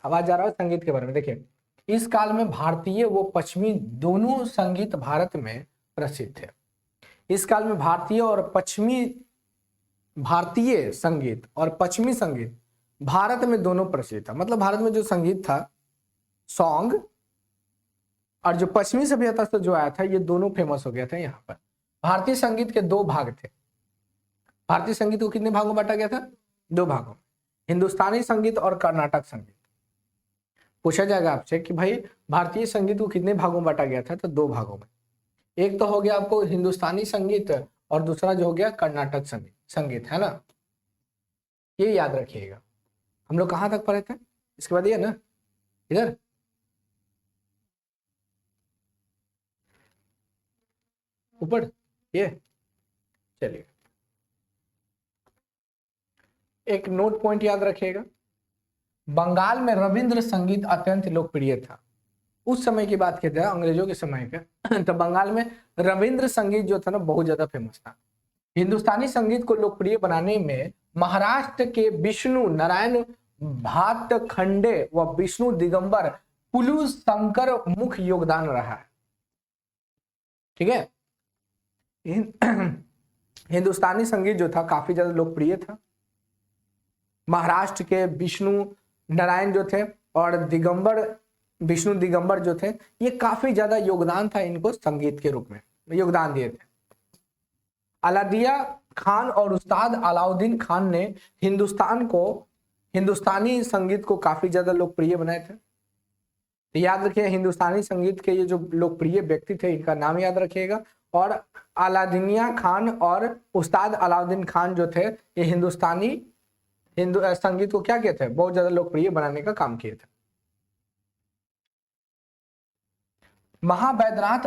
आवाज आ रहा है संगीत के बारे में। देखिए, इस काल में भारतीय व पश्चिमी दोनों संगीत भारत में प्रसिद्ध थे। इस काल में भारतीय संगीत और पश्चिमी संगीत भारत में दोनों प्रसिद्ध था। मतलब भारत में जो संगीत था, सॉन्ग, और जो पश्चिमी सभ्यता से जो आया था, ये दोनों फेमस हो गया था। यहाँ पर भारतीय संगीत के दो भाग थे। भारतीय संगीत को कितने भागों में बांटा गया था? दो भागों, हिंदुस्तानी संगीत और कर्नाटक संगीत। पूछा जाएगा आपसे कि भाई भारतीय संगीत को कितने भागों में बांटा गया था, तो दो भागों में। एक तो हो गया आपको हिंदुस्तानी संगीत और दूसरा जो हो गया कर्नाटक संगीत, है ना। ये याद रखिएगा। हम लोग कहां तक पढ़े थे? इसके बाद ये ना, इधर ऊपर ये, चलिए एक नोट पॉइंट याद रखिएगा। बंगाल में रविंद्र संगीत अत्यंत लोकप्रिय था। उस समय की बात कहते हैं, अंग्रेजों के समय पे तो बंगाल में रविंद्र संगीत जो था ना, बहुत ज्यादा फेमस था। हिंदुस्तानी संगीत को लोकप्रिय बनाने में महाराष्ट्र के विष्णु नारायण भातखंडे व विष्णु दिगंबर पुलु शंकर मुख्य योगदान रहा है। ठीक है, हिंदुस्तानी संगीत जो था काफी ज्यादा लोकप्रिय था। महाराष्ट्र के विष्णु नारायण जो थे और विष्णु दिगंबर जो थे, ये काफी ज्यादा योगदान था, इनको संगीत के रूप में योगदान दिए थे। अलादिया खान और उस्ताद अलाउद्दीन खान ने हिंदुस्तानी संगीत को काफी ज्यादा लोकप्रिय बनाए थे। तो याद रखिए, हिंदुस्तानी संगीत के ये जो लोकप्रिय व्यक्ति थे, इनका नाम याद रखिएगा। और अलादिया खान और उस्ताद अलाउद्दीन खान जो थे, ये हिंदू संगीत को क्या किए थे? बहुत ज्यादा लोकप्रिय बनाने का काम किए थे। महाबैद्यनाथ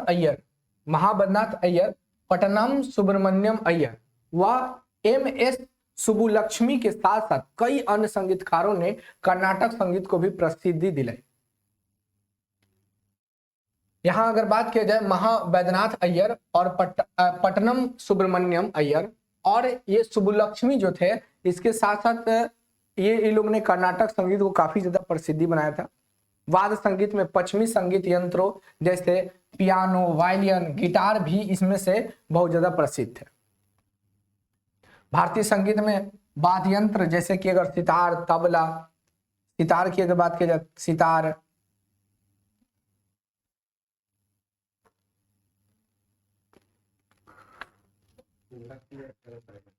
अय्यर, पट्टनम सुब्रमण्यम अय्यर व MS सुब्बुलक्ष्मी के साथ साथ कई अन्य संगीतकारों ने कर्नाटक संगीत को भी प्रसिद्धि दिलाई। यहां अगर बात किया जाए, महाबैद्यनाथ अय्यर और पट्टनम सुब्रमण्यम अय्यर और ये सुब्बुलक्ष्मी जो थे, इसके साथ साथ ये लोग ने कर्नाटक संगीत को काफी ज्यादा प्रसिद्धि बनाया था। वाद्य संगीत में पश्चिमी संगीत यंत्रों जैसे पियानो, वायलिन, गिटार भी इसमें से बहुत ज्यादा प्रसिद्ध थे। भारतीय संगीत में वाद्य यंत्र जैसे कि अगर सितार, तबला, सितार की अगर बात की जाए, सितार,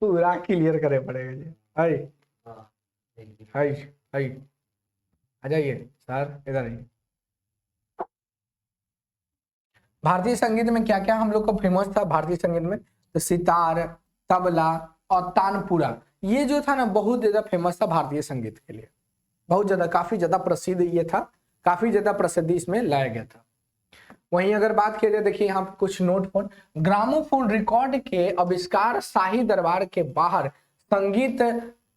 पूरा क्लियर करे पड़ेगा जी। हाय हाय हाय, आ जाइए सर, इधर आइए। भारतीय संगीत में क्या क्या हम लोग को फेमस था? भारतीय संगीत में तो सितार, तबला और तानपुरा, ये जो था ना बहुत ज्यादा फेमस था भारतीय संगीत के लिए। बहुत ज्यादा, काफी ज्यादा प्रसिद्ध ये था, काफी ज्यादा प्रसिद्धि इसमें लाया गया था। वहीं अगर बात किया जाए, देखिए यहाँ पे कुछ नोटफोन, ग्रामोफोन रिकॉर्ड के आविष्कार शाही दरबार के बाहर संगीत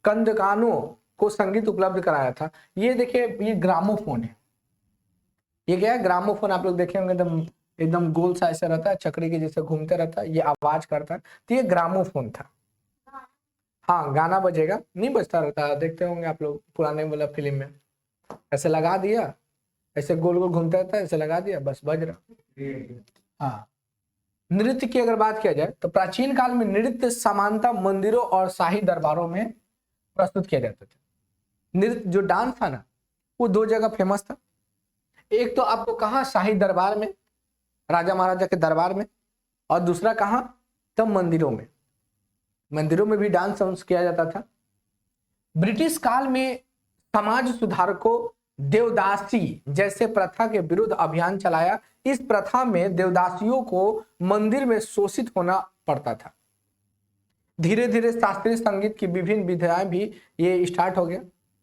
कंदकानों को संगीत उपलब्ध कराया था। ये देखिए, ये ग्रामोफोन है। ये क्या है? ग्रामोफोन। आप लोग देखे होंगे एकदम गोल सा ऐसा रहता है, चक्री के जैसे घूमते रहता है, ये आवाज करता है, तो ये ग्रामोफोन था। हाँ, गाना बजेगा, नहीं बजता रहता, देखते होंगे आप लोग पुराने वाला फिल्म में, ऐसे लगा दिया, ऐसे गोल गोल घूमता रहता है, ऐसे लगा दिया, बस बज रहा। हाँ, नृत्य की अगर बात किया जाए तो प्राचीन काल में नृत्य सामान्यतः मंदिरों और शाही दरबारों में प्रस्तुत किया जाता था। नृत्य जो डांस था ना, वो दो जगह फेमस था। एक तो आपको कहा, शाही दरबार में, राजा महाराजा के दरबार में, और दूसरा कहा, तो मंदिरों में। मंदिरों में भी डांस किया जाता था। ब्रिटिश काल में समाज सुधारकों देवदासी जैसे प्रथा के विरुद्ध अभियान चलाया। इस प्रथा में देवदासियों को मंदिर में शोषित होना पड़ता था। धीरे धीरे शास्त्रीय संगीत की विभिन्न विधाएं भी ये स्टार्ट हो गया।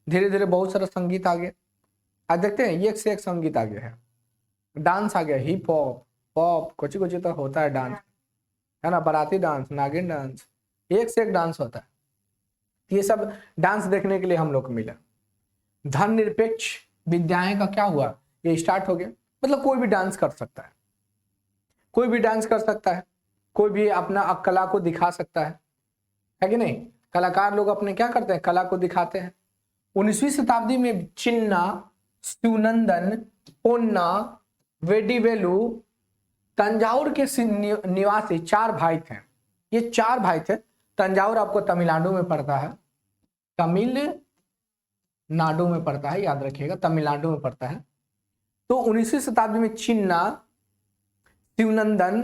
धीरे धीरे बहुत सारा संगीत आ गया। आज देखते हैं एक से एक संगीत आ गया है। डांस आ गया, हिप हॉप, पॉप, कुछ कुछ तो होता है डांस, है ना, बाराती डांस, नागिन डांस, एक से एक डांस होता है। ये सब डांस देखने के लिए हम लोग को मिला। धर्मनिरपेक्ष विद्याएं का क्या हुआ, ये स्टार्ट हो गया। मतलब कोई भी डांस कर सकता है, कोई भी डांस कर सकता है, कोई भी अपना कला को दिखा सकता है कि नहीं। कलाकार लोग अपने क्या करते हैं, कला को दिखाते हैं। 19वीं शताब्दी में चिन्ना शिवनंदन, पोन्ना, वेडिवेलु, तंजाउर के निवासी 4 भाई थे। ये 4 भाई थे। तंजाउर आपको तमिलनाडु में पड़ता है, तमिलनाडु में पड़ता है, याद रखिएगा, तमिलनाडु में पड़ता है। तो 19वीं शताब्दी में चिन्ना, शिवनंदन,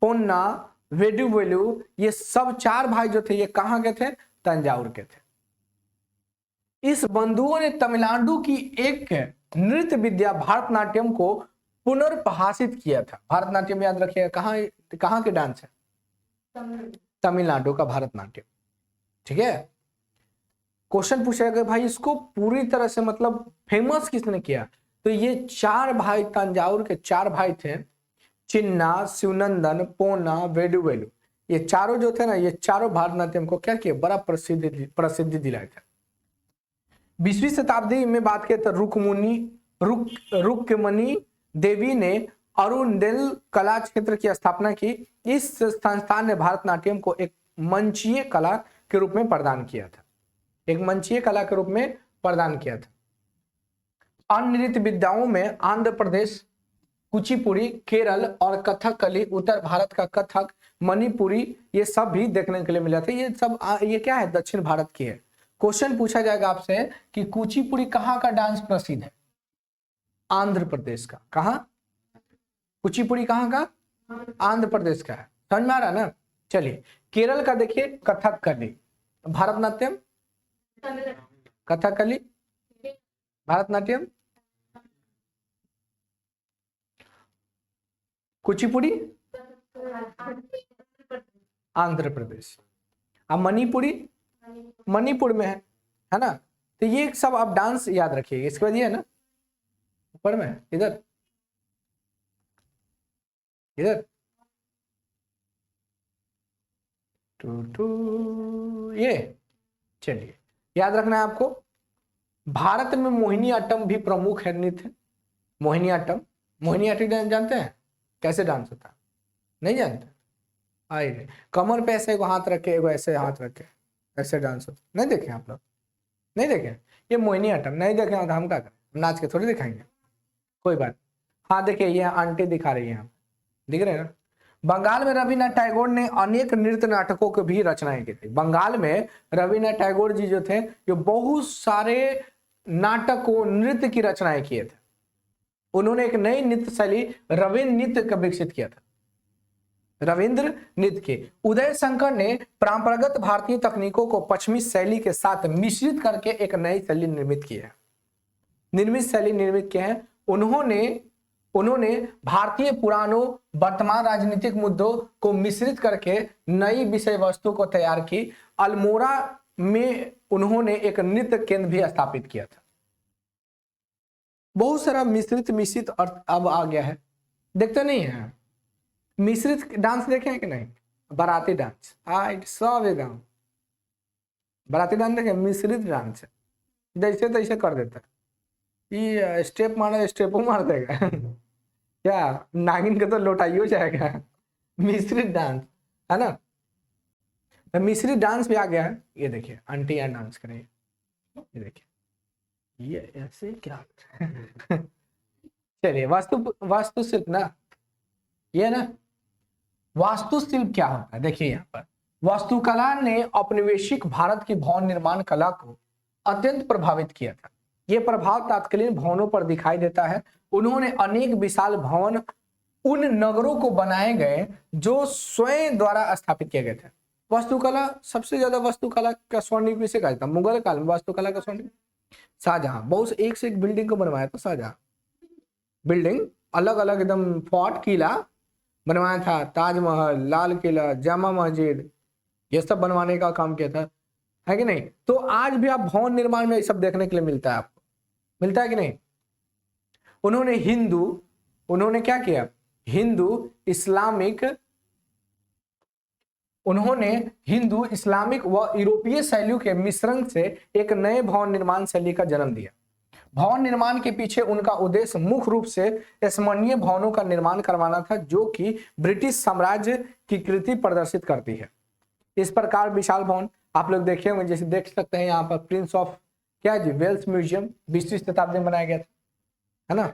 पोन्ना, वेडुवेलु, ये सब 4 भाई जो थे ये कहाँ के थे? तंजाउर के थे। इस बंधुओं ने तमिलनाडु की एक नृत्य विद्या भारतनाट्यम को पुनर्प्रहासित किया था। भारतनाट्यम याद रखिएगा कहाँ के डांस है? तमिलनाडु का भारतनाट्यम। ठीक है। क्वेश्चन पूछेगा कि भाई इसको पूरी तरह से मतलब फेमस किसने किया? तो ये 4 भाई, तंजाउर के 4 भाई थे, चिन्ना, शिवनंदन, पोन्ना, वेडुवेलु। ये चारों जो थे ना, ये चारों भारतनाट्यम को क्या किया? बड़ा प्रसिद्धि दिलाए थे। 20वीं शताब्दी में बात करें तो रुक्मणी देवी ने अरुणदेल कला क्षेत्र की स्थापना की। इस संस्थान ने भारतनाट्यम को एक मंचीय कला के रूप में प्रदान किया था। एक मंचीय कला के रूप में प्रदान किया था। अन्य नृत्य विद्याओं में आंध्र प्रदेश, कुचिपुड़ी, केरल और कथकली, उत्तर भारत का कथक, मणिपुरी, ये सब भी देखने के लिए मिला था। ये सब ये क्या है? दक्षिण भारत की है। क्वेश्चन पूछा जाएगा आपसे कि कुचिपुड़ी कहाँ का डांस प्रसिद्ध है? आंध्र प्रदेश का। कहाँ? कुचिपुड़ी कहाँ का? आंध्र प्रदेश का है। समझ में आ रहा ना? चलिए, केरल का देखिए कथकली, भारतनाट्यम, कथकली, भारतनाट्यम, कुचिपुड़ी, आंध्र प्रदेश। अब मणिपुरी मणिपुर में है ना? तो ये सब आप डांस याद रखिएगा। इसके बाद ये है ना ऊपर में, इधर इधर ये, चलिए याद रखना है आपको। भारत में मोहिनीअट्टम भी प्रमुख है नृत्य। मोहिनीअट्टम जानते हैं कैसे डांस होता है? नहीं जानते? आइए, कमर पे ऐसे एगो हाथ रखे, एगो ऐसे हाथ रखे, ऐसे डांस होता है। नहीं देखे आप लोग? नहीं देखे? ये मोहिनीअट्टम नहीं देखे तो हम क्या करें? नाच के थोड़ी दिखाएंगे, कोई बात। हाँ देखिए, ये आंटी दिखा रही है, यहाँ दिख रहे हैं ना? बंगाल में रविन्द्रनाथ टैगोर ने अनेक नृत्य नाटकों की भी रचनाएं की थी। बंगाल में रविन्द्रनाथ टैगोर जी जो थे, ये बहुत सारे नाटकों, नृत्य की रचनाएं किए थे। उन्होंने एक नई नृत्य शैली रविन्द्र नृत्य का विकसित किया था। रविंद्र नृत्य के उदय शंकर ने परंपरागत भारतीय तकनीकों को पश्चिमी शैली के साथ मिश्रित करके एक नई शैली निर्मित की है। निर्मित किए हैं। उन्होंने भारतीय पुराणों, वर्तमान राजनीतिक मुद्दों को मिश्रित करके नई विषय वस्तु को तैयार की। अल्मोड़ा में उन्होंने एक नृत्य केंद्र भी स्थापित किया था। बहुत सारा मिश्रित अर्थ अब आ गया है, देखते नहीं है? मिश्रित डांस देखे हैं कि नहीं? बाराती डांस, सब एकदम बाराती डांस देखे? मिश्रित डांस है, जैसे तैसे कर देता है। ये स्टेप मारे, स्टेपो मार देगा क्या? नागिन के तो लौटाई हो जाएगा। मिश्रित डांस है ना? तो मिश्रित डांस भी आ गया है। ये देखिए, आंटी यहाँ डांस कर रही है, ये देखिए, ये ऐसे क्या चलिए, वास्तुशिल्प ना, ये ना वास्तुशिल्प क्या होता है? देखिए यहाँ पर, वास्तुकला ने औपनिवेशिक भारत की भवन निर्माण कला को अत्यंत प्रभावित किया था। यह प्रभाव तत्कालीन भवनों पर दिखाई देता है। उन्होंने अनेक विशाल भवन उन नगरों को बनाए गए जो स्वयं द्वारा स्थापित किए गए थे। वास्तुकला, सबसे ज्यादा वास्तुकला का स्वर्णिम किसे कहा जाता है? मुगल काल में वास्तुकला का स्वर्णिम शाहजहां। बहुत एक से एक बिल्डिंग को बनवाया था शाहजहां। बिल्डिंग अलग अलग एकदम, फोर्ट, किला बनवाया था, ताजमहल, लाल किला, जामा मस्जिद, ये सब बनवाने का काम किया था, है कि नहीं? तो आज भी आप भवन निर्माण में ये सब देखने के लिए मिलता है आपको, मिलता है कि नहीं? उन्होंने क्या किया? हिंदू इस्लामिक व यूरोपीय शैलियों के मिश्रण से एक नए भवन निर्माण शैली का जन्म दिया। भवन निर्माण के पीछे उनका उद्देश्य मुख्य रूप से स्मरणीय भवनों का निर्माण करवाना था, जो कि ब्रिटिश साम्राज्य की कृति प्रदर्शित करती है। इस प्रकार विशाल भवन आप लोग देखे होंगे, जैसे देख सकते हैं यहाँ पर प्रिंस ऑफ क्या जी वेल्स म्यूजियम 20वीं शताब्दी में बनाया गया था। है ना।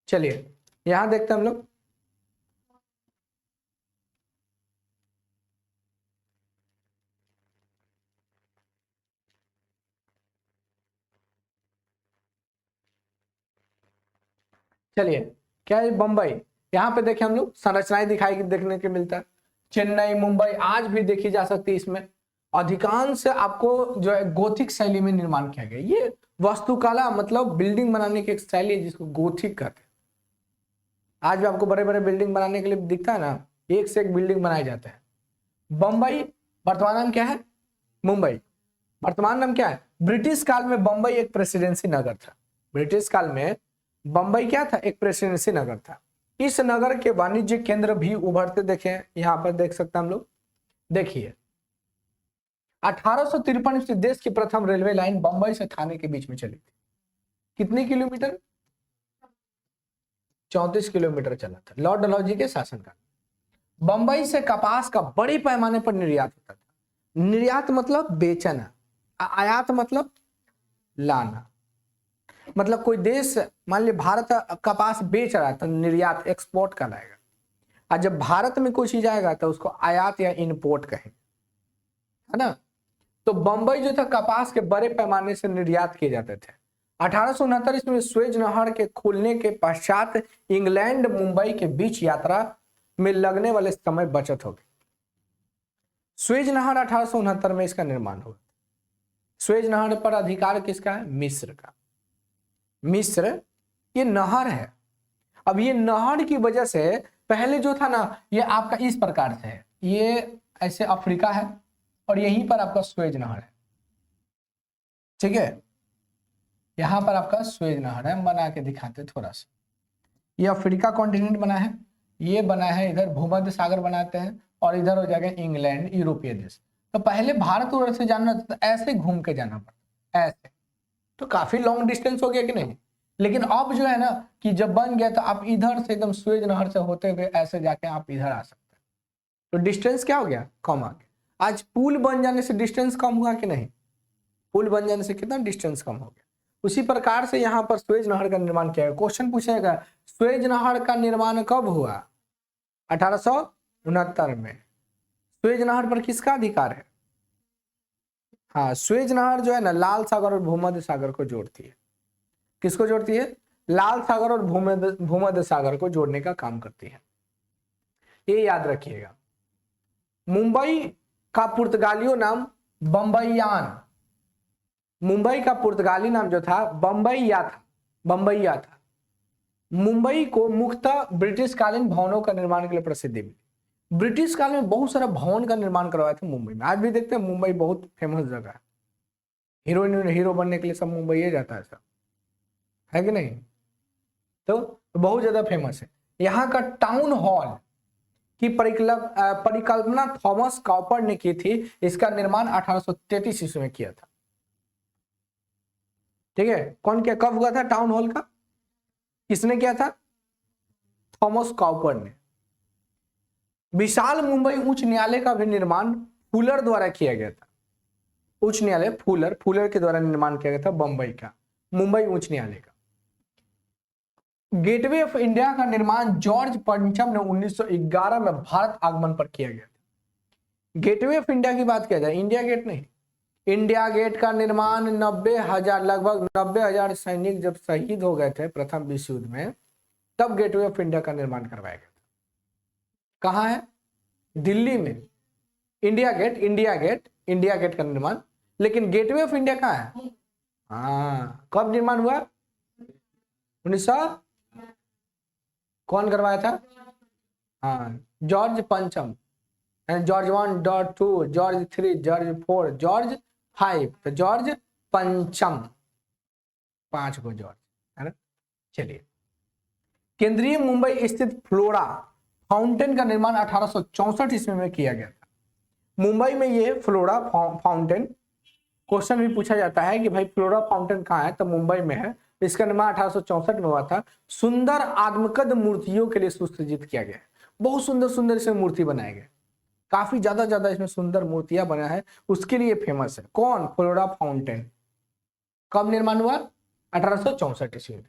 चलिए यहां देखते हैं हम लोग, चलिए क्या है बम्बई, यहाँ पे देखें हम लोग संरचनाएं दिखाई देखने के मिलता है। चेन्नई मुंबई आज भी देखी जा सकती है, इसमें अधिकांश आपको जो है गोथिक शैली में निर्माण किया गया। ये वास्तुकला मतलब बिल्डिंग बनाने की एक शैली है जिसको गोथिक कहते हैं। आज भी आपको बड़े बड़े बिल्डिंग बनाने के लिए दिखता है ना, एक से एक बिल्डिंग बनाए जाते हैं। बम्बई वर्तमान नाम क्या है, मुंबई वर्तमान नाम क्या है। ब्रिटिश काल में बम्बई एक प्रेसिडेंसी नगर था। ब्रिटिश काल में बंबई क्या था, एक प्रेसिडेंसी नगर था। इस नगर के वाणिज्य केंद्र भी उभरते देखे, यहां पर देख सकते हैं हम लोग। देखिए 1853 से देश की प्रथम रेलवे लाइन बंबई से थाने के बीच में चली थी। कितने किलोमीटर, 34 किलोमीटर चला था, लॉर्ड डलहौजी के शासनकाल। बंबई से कपास का बड़े पैमाने पर निर्यात होता था। निर्यात मतलब बेचना, आयात मतलब लाना। मतलब कोई देश मान लीजिए भारत कपास बेच रहा है तो निर्यात एक्सपोर्ट कहलाएगा, और जब भारत में कोई चीज आएगा तो उसको आयात या इंपोर्ट कहेंगे, है ना। तो बंबई जो था कपास के बड़े पैमाने से निर्यात किए जाते थे। 1869 ईस्वी में स्वेज नहर के खुलने के पश्चात इंग्लैंड मुंबई के बीच यात्रा में लगने वाले समय बचत हो गई। स्वेज नहर 1869 में इसका निर्माण हुआ। स्वेज नहर पर अधिकार किसका है, मिस्र का। मिस्र ये नहर है। अब ये नहर की वजह से पहले जो था ना, ये आपका इस प्रकार से है, ये ऐसे अफ्रीका है और यहीं पर आपका स्वेज नहर है, ठीक है। यहां पर आपका स्वेज नहर है, हम बना के दिखाते थोड़ा सा। ये अफ्रीका कॉन्टिनेंट बना है, ये बना है इधर भूमध्य सागर बनाते हैं, और इधर हो जाएगा इंग्लैंड यूरोपीय देश। तो पहले भारत उधर से जाना था तो ऐसे घूम के जाना पड़ता, ऐसे तो काफी लॉन्ग डिस्टेंस हो गया कि नहीं। लेकिन अब जो है ना कि जब बन गया तो आप इधर से एकदम स्वेज नहर से होते हुए ऐसे जाके आप इधर आ सकते हैं। तो डिस्टेंस क्या हो गया, कम आ गया। आज पुल बन जाने से डिस्टेंस कम हुआ कि नहीं, पुल बन जाने से कितना डिस्टेंस कम हो गया। उसी प्रकार से यहाँ पर स्वेज नहर का निर्माण किया गया। क्वेश्चन पूछेगा स्वेज नहर का निर्माण कब हुआ, 1869 में। स्वेज नहर पर किसका अधिकार है, हाँ स्वेज नहर जो है ना लाल सागर और भूमध्य सागर को जोड़ती है। किसको जोड़ती है, लाल सागर और भूमध्य सागर को जोड़ने का काम करती है, ये याद रखिएगा। मुंबई का पुर्तगालियों नाम बम्बईयान, मुंबई का पुर्तगाली नाम जो था बम्बईया था, बम्बईया था। मुंबई को मुख्यतः ब्रिटिश कालीन भवनों का निर्माण के लिए प्रसिद्धि मिली। ब्रिटिश काल में बहुत सारा भवन का निर्माण करवाया था मुंबई में। आज भी देखते हैं मुंबई बहुत फेमस जगह है, हीरोइन हीरो बनने के लिए सब मुंबई जाता है, सब है कि नहीं। तो बहुत ज्यादा फेमस है। यहाँ का टाउन हॉल की परिकल्पना थॉमस कॉपर ने की थी। इसका निर्माण 1833 ईस्वी में किया था, ठीक है। कौन क्या कब हुआ था टाउन हॉल का, किसने किया था, थॉमस कॉपर ने। विशाल मुंबई उच्च न्यायालय का भी निर्माण फुलर द्वारा किया गया था। उच्च न्यायालय फुलर के द्वारा निर्माण किया गया था बंबई का, मुंबई उच्च न्यायालय का। गेटवे ऑफ इंडिया का निर्माण जॉर्ज पंचम ने 1911 में भारत आगमन पर किया गया था। गेटवे ऑफ इंडिया की बात किया जाए, इंडिया गेट नहीं, इंडिया गेट का निर्माण 90,000 लगभग 90,000 सैनिक जब शहीद हो गए थे प्रथम विश्व युद्ध में, तब गेटवे ऑफ इंडिया का निर्माण करवाया गया था। कहाँ है, दिल्ली में। इंडिया गेट का निर्माण, लेकिन गेटवे ऑफ इंडिया कहाँ है, हाँ कब निर्माण हुआ, 1900 कौन करवाया था, हाँ जॉर्ज पंचम, George 1, George 2, George 3, George 4, George 5, तो जॉर्ज पंचम, 5 को जॉर्ज, है ना। चलिए केंद्रीय मुंबई स्थित फ्लोरा फाउंटेन का निर्माण 1864 ईस्वी में किया गया था। मुंबई में ये फ्लोरा फाउंटेन, क्वेश्चन भी पूछा जाता है कि भाई फ्लोरा फाउंटेन कहाँ है, तो मुंबई में है। इसका निर्माण 1864 में हुआ था। सुंदर आत्मकद मूर्तियों के लिए सुसज्जित किया गया है। बहुत सुंदर सुंदर इसमें मूर्ति बनाए गए, काफी ज्यादा इसमें सुंदर मूर्तियां बना है, उसके लिए फेमस है। कौन, फ्लोरा फाउंटेन। कब निर्माण हुआ, 1864 ईस्वी में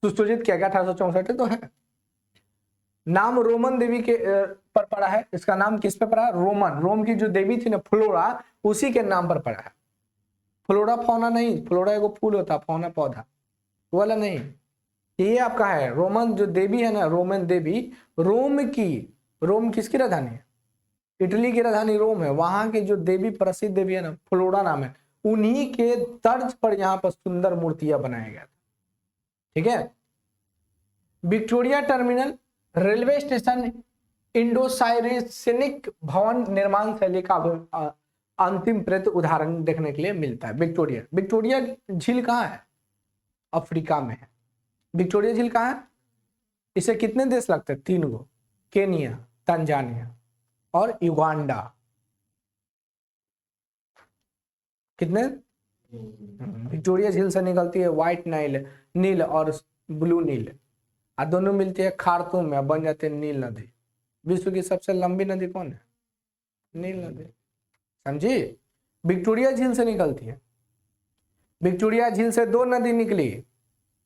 सुसज्जित किया गया। 1864 तो है। नाम रोमन देवी के पर पड़ा है। इसका नाम किस पे पड़ा? रोमन, रोम की जो देवी थी ना फ्लोरा, उसी के नाम पर पड़ा है। फ्लोरा फौना नहीं, फ्लोरा एगो फूल होता, फौना पौधा, वो वाला नहीं। ये आपका है रोमन जो देवी है ना, रोमन देवी, रोम किसकी राजधानी है? इटली की राजधानी रोम है। वहां की जो देवी, प्रसिद्ध देवी है ना, फ्लोरा नाम है, उन्हीं के तर्ज पर यहाँ पर सुंदर मूर्तियां बनाया गया था। ठीक है। Victoria terminal railway station Indo Saracenic भवन निर्माण शैली का अंतिम प्रत उदाहरण देखने के लिए मिलता है। विक्टोरिया झील कहाँ है? अफ्रीका में है। विक्टोरिया झील कहाँ है? इसे कितने देश लगते हैं? 3 गो, केनिया, तंजानिया और युगांडा। कितने? विक्टोरिया झील से निकलती है व्हाइट नील और ब्लू नील, और दोनों मिलती है खार्तूम में, बन जाते हैं नील नदी। विश्व की सबसे लंबी नदी कौन है? नील नदी। समझी? विक्टोरिया झील से निकलती है। विक्टोरिया झील से 2 नदी निकली,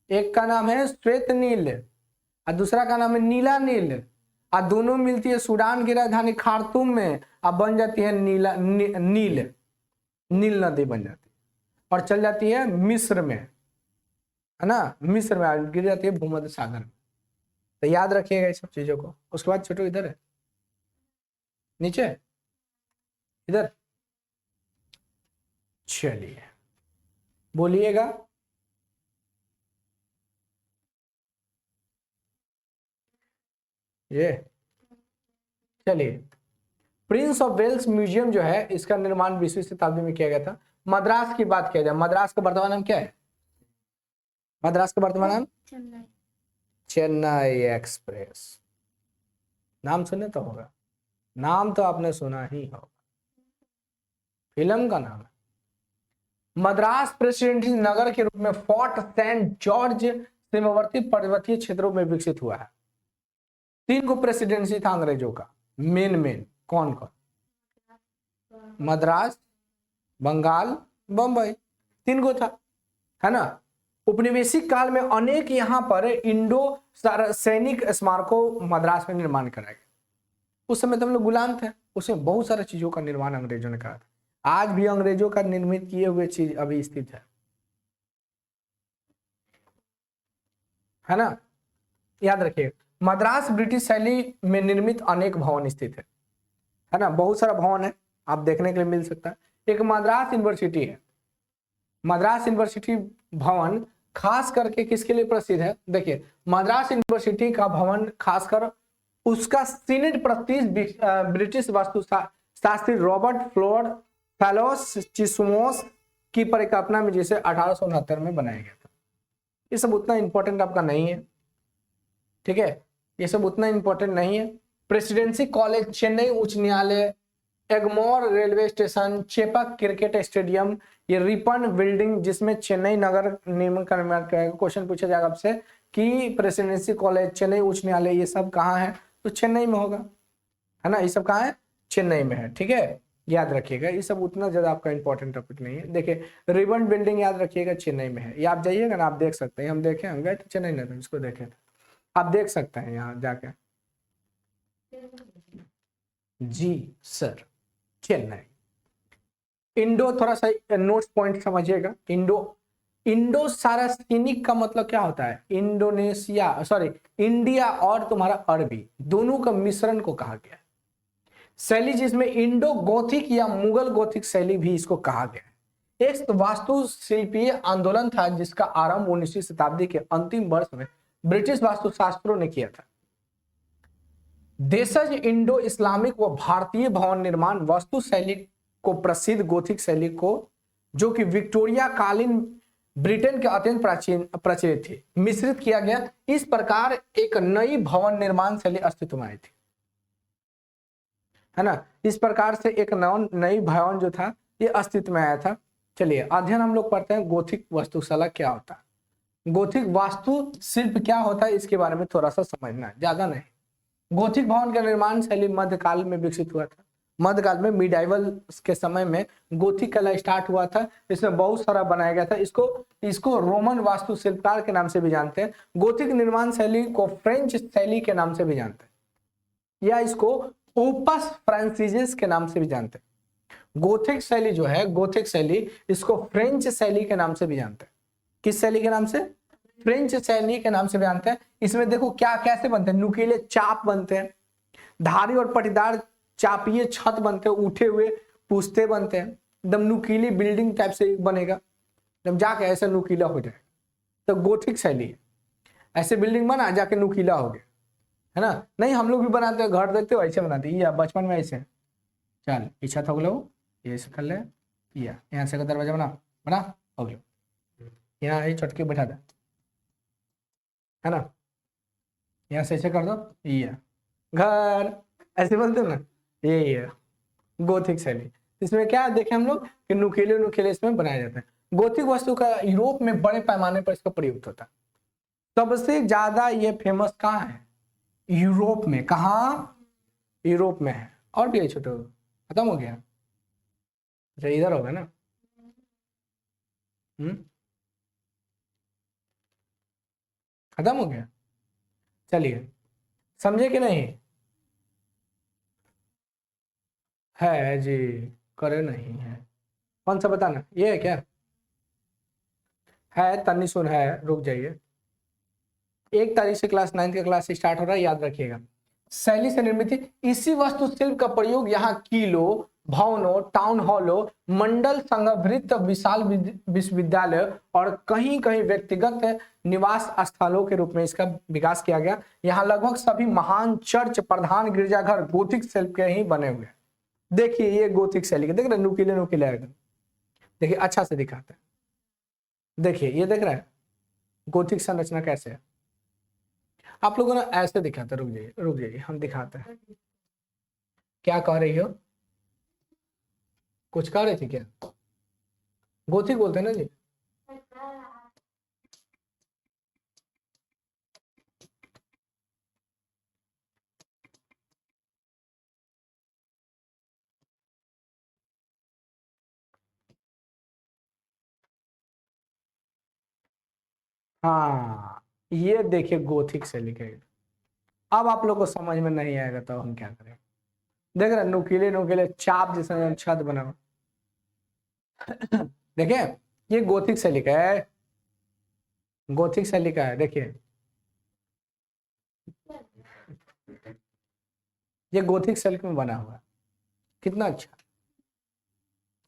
एक का नाम है श्वेत नील और दूसरा का नाम है नीला नील, और दोनों मिलती है सूडान की राजधानी खार्तूम में, अब बन जाती है नील नदी बन जाती है, और चल जाती है मिस्र में, है ना, मिस्र में गिर जाती है भूमध्य सागर में। तो याद रखिएगा इस सब चीजों को। उसके बाद छोटू इधर है, नीचे इधर, चलिए बोलिएगा। ये चलिए, प्रिंस ऑफ वेल्स म्यूजियम जो है, इसका निर्माण 20वीं शताब्दी में किया गया था। मद्रास की बात किया जाए, मद्रास का वर्तमान नाम क्या है? मद्रास का वर्तमान नाम चेन्नई एक्सप्रेस। नाम सुने तो होगा, नाम तो आपने सुना ही होगा, फिल्म का नाम है। मद्रास प्रेसिडेंसी नगर के रूप में फोर्ट सेंट जॉर्ज सीमावर्ती पर्वतीय क्षेत्रों में विकसित हुआ है। 3 गो प्रेसिडेंसी था अंग्रेजों का, मेन कौन कौन? मद्रास, बंगाल, बंबई, 3 गो था, है ना। उपनिवेशिक काल में अनेक यहाँ पर इंडो सैनिक स्मारकों मद्रास में निर्माण कराया गया। उस समय तो हम लोग गुलाम थे, उसमें बहुत सारी चीजों का निर्माण अंग्रेजों ने करा था। आज भी अंग्रेजों का निर्मित किए हुए चीज अभी स्थित है ना। याद रखिए, मद्रास ब्रिटिश शैली में निर्मित अनेक भवन स्थित है ना, बहुत सारा भवन है, आप देखने के लिए मिल सकता है। एक मद्रास यूनिवर्सिटी है। मद्रास यूनिवर्सिटी भवन खास करके किसके लिए प्रसिद्ध है? देखिए, मद्रास यूनिवर्सिटी का भवन खासकर उसका सीनेट प्रतिष्ठ ब्रिटिश वास्तुशास्त्री रॉबर्ट फैलोस चिसमोस की परिकल्पना में जिसे 1869 में बनाया गया था। ये सब उतना इंपॉर्टेंट आपका नहीं है, ठीक है, ये सब उतना इंपॉर्टेंट नहीं है। प्रेसिडेंसी कॉलेज, चेन्नई उच्च न्यायालय, Egmore railway station, Chepauk cricket stadium, ये रिपन बिल्डिंग जिसमें चेन्नई नगर निगम का निर्माण किया। क्वेश्चन पूछा जाएगा आपसे कि प्रेसिडेंसी कॉलेज, चेन्नई उच्च न्यायालय, ये सब कहाँ है? तो चेन्नई में होगा, है ना। ये सब कहाँ है? चेन्नई में है, ठीक है, याद रखिएगा। ये सब उतना ज्यादा आपका इंपॉर्टेंट टॉपिक नहीं है। देखिए, रिबन बिल्डिंग याद रखिएगा, चेन्नई में है। ये आप जाइएगा ना, आप देख सकते हैं, हम देखे, हम गए थे चेन्नई में, इसको देखे थे, आप देख सकते हैं यहाँ जाके। जी सर, चेन्नई। इंडो, थोड़ा सा नोट्स पॉइंट समझिएगा। इंडो सारास्किनिक का मतलब क्या होता है? इंडिया और तुम्हारा अरबी दोनों का मिश्रण को कहा गया। शैली जिसमें इंडो गोथिक या मुगल गोथिक शैली भी इसको कहा गया। एक वास्तुशिल्पीय आंदोलन था जिसका आरंभ 19वीं शताब्दी के अंतिम वर्ष में ब्रिटिश वास्तुशास्त्रों ने किया था। देशज इंडो इस्लामिक व भारतीय भवन निर्माण वास्तु शैली को प्रसिद्ध गोथिक शैली को, जो कि विक्टोरिया कालीन ब्रिटेन के अत्यंत प्रचलित थी, मिश्रित किया गया। इस प्रकार एक नई भवन निर्माण शैली अस्तित्व में आई थी, है ना। इस प्रकार से एक नई भवन जो था ये अस्तित्व में आया था। चलिए, अध्ययन हम लोग पढ़ते हैं गोथिक वास्तुकला क्या होता है, गोथिक वास्तु शिल्प क्या होता है, इसके बारे में थोड़ा सा समझना है, ज्यादा नहीं। गोथिक भवन का निर्माण शैली मध्यकाल में विकसित हुआ था। मध्यकाल में मिडाइवल के समय में गोथिक कला स्टार्ट हुआ था। इसमें बहुत सारा बनाया गया था। इसको रोमन वास्तुशिल्पकार के नाम से भी जानते हैं। गोथिक निर्माण शैली को फ्रेंच शैली के नाम से भी जानते हैं, या इसको ओपस फ्रांसीसिस के नाम से भी जानते हैं। गोथिक शैली जो है, गोथिक शैली, इसको फ्रेंच शैली के नाम से भी जानते हैं। किस शैली के नाम से? फ्रेंच शैली के नाम से भी जानते हैं। इसमें देखो क्या कैसे बनते हैं, नुकीले चाप बनते हैं, धारी और पटीदार चापिये छत बनते हैं, उठे हुए पुस्ते बनते हैं, एकदम नुकीली बिल्डिंग टाइप से बनेगा, जब जाके ऐसा नुकीला हो जाए तो गोथिक शैली है। ऐसे बिल्डिंग बना जाके नुकीला हो गया, है ना। नहीं हम लोग भी बनाते हैं, घर देखते हो ऐसे बनाते हैं, या बचपन में ऐसे चल पीछा थक लो, ये ऐसे कर ले, या यहाँ से दरवाजा बना बना हो गया, यहाँ ये चटके बैठा दे, है ना, यहाँ से ऐसे कर दो, ये घर ऐसे बोलते हो ना, यही है गोथिक शैली। इसमें क्या देखे हम लोग कि नुकीले नुकीले इसमें बनाए जाते हैं। गोथिक वस्तु का यूरोप में बड़े पैमाने पर इसका प्रयोग होता है। सबसे ज्यादा ये फेमस कहाँ है? यूरोप में। कहाँ? यूरोप में है। और भी है छोटे, खत्म हो गया? अच्छा इधर होगा ना। खत्म हो गया? चलिए, समझे कि नहीं? है जी, करे नहीं है। कौन सा बताना? ये है क्या? है तन्नी सुन है, रुक जाइए। 1 तारीख से क्लास 9 का क्लास स्टार्ट हो रहा है, याद रखिएगा। शैली से निर्मित इसी वास्तुशिल्प का प्रयोग यहाँ किलो, भवनों, टाउन हॉलों, मंडल संगभृत विशाल विश्वविद्यालय और कहीं कहीं व्यक्तिगत निवास स्थलों के रूप में इसका विकास किया गया। यहाँ लगभग सभी महान चर्च, प्रधान गिरजाघर गोथिक शैली के ही बने हुए हैं। देखिए ये गोथिक शैली के, देख रहे नुकीले नुकीले एकदम। देखिए अच्छा से दिखाते हैं, देखिए ये देख रहे हैं गोथिक संरचना कैसे है। आप लोगों ने ऐसे दिखाते, रुक जाइए रुक जाइए, हम दिखाते हैं। क्या कह रही हो? कुछ कह रही थी क्या? गोथिक बोलते हैं ना जी। हाँ ये देखिए गोथिक से लिखे। अब आप लोग को समझ में नहीं आएगा तो हम क्या करें। देख रहे नुकीले नुकीले चाप जैसा छत बना हुआ। देखिए ये गोथिक से लिखा है, गोथिक से लिखा है। देखिए ये गोथिक सिल्क में बना हुआ है, कितना अच्छा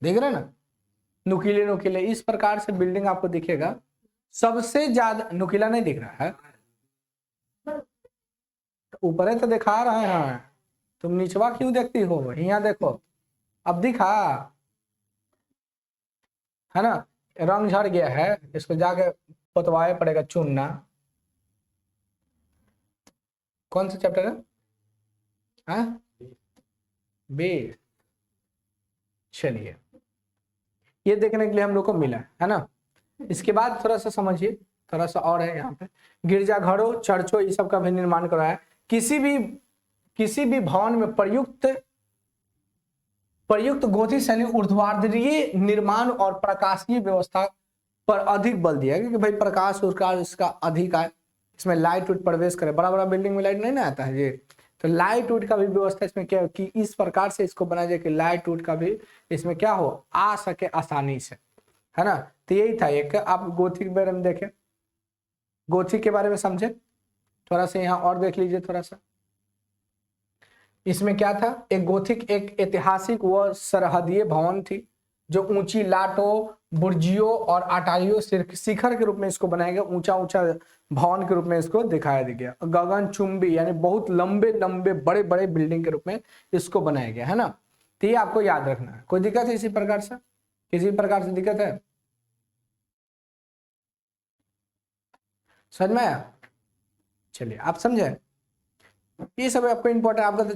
देख रहे हैं ना। नुकीले नुकीले इस प्रकार से बिल्डिंग आपको दिखेगा। सबसे ज्यादा नुकीला नहीं दिख रहा है, ऊपर है तो दिखा रहे हैं, तुम निचवा क्यों देखती हो? यहाँ देखो, अब दिखा, है ना। रंग झड़ गया है, इसको जाके पोतवाए पड़ेगा, चुनना। कौन सा चैप्टर है? हाँ बी। चलिए ये देखने के लिए हम लोग को मिला है ना। इसके बाद थोड़ा सा समझिए, थोड़ा सा और है यहाँ पे। गिरजाघरों, चर्चों, ये सब का भी निर्माण कराया। किसी भी भवन में प्रयुक्त गोथिक शैली ऊर्ध्वाधरीय निर्माण और प्रकाशीय व्यवस्था पर अधिक बल दिया, क्योंकि भाई प्रकाश उर्काश इसका अधिक है। इसमें लाइट उट प्रवेश करे, बड़ा बड़ा बिल्डिंग में लाइट नहीं ना आता है ये, तो लाइट उट का भी व्यवस्था इसमें क्या कि इस प्रकार से इसको बनाया जाए कि लाइट उट का भी इसमें क्या हो, आ सके आसानी से, है ना। तो यही था एक। आप गोथिक के बारे में देखें, गोथिक के बारे में समझे थोड़ा सा, यहाँ और देख लीजिए थोड़ा सा। इसमें क्या था, एक गोथिक एक ऐतिहासिक व सरहदीय भवन थी, जो ऊंची लाटों, बुर्जियों और अटारियों शिखर के रूप में इसको बनाया गया। ऊंचा ऊंचा भवन के रूप में इसको दिखाया गया। गगनचुंबी यानी बहुत लंबे लंबे बड़े बड़े बिल्डिंग के रूप में इसको बनाया गया, है ना। तो ये आपको याद रखना है। कोई दिक्कत है इसी प्रकार से? किसी प्रकार से दिक्कत है? समझ में आया? चलिए आप समझे, ये सब आपको इंपॉर्टेंट, आपका तो